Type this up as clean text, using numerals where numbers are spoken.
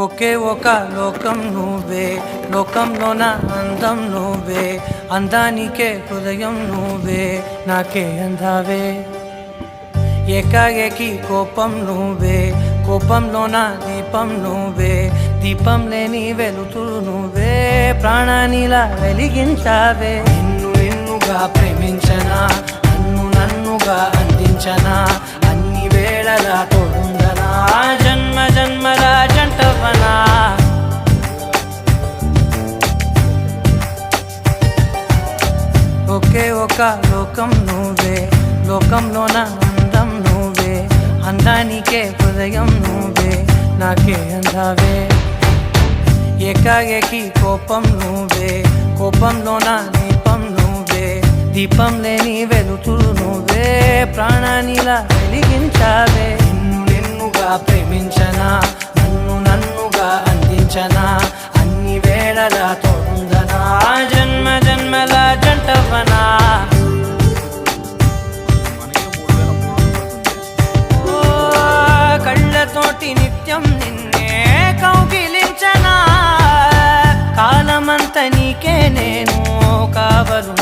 ఒకే ఒక లోకం నువ్వే, లోకంలోన అందం నువ్వే, అందానికే హృదయం నువ్వే, నాకే అందావే. ఏకాఏకి కోపం నువ్వే, కోపంలోన దీపం నువ్వే, దీపం లేని వెలుతురు నువ్వే, ప్రాణానిలా వెలిగించావే. నిన్ను నిన్నుగా ప్రేమించనా, నన్ను నన్నుగా అందించనా, అన్ని వేళలా తోడుందనా, జన్మ జన్మల జంటవనా. ఒకే ఒక లోకం నువ్వే, లోకంలోన అందం నువ్వే, అందానికే హృదయం నువ్వే, నాకే అందావే. ఏకాఏకి కోపం నువ్వే, కోపంలోన దీపం నువ్వే, దీపం లేని వెలుతురు నువ్వే, ప్రాణానిలా వెలిగించావే. నిన్ను నిన్నుగా ప్రేమించనా, నన్ను నన్నుగా అందించనా, అన్ని వేళలా తోడుందనా, జన్మ జన్మల జంటవనా. కళ్ళతోటి నిత్యం నిన్నే కౌగిలించనా, కాలమంత నీకే నేను కావలు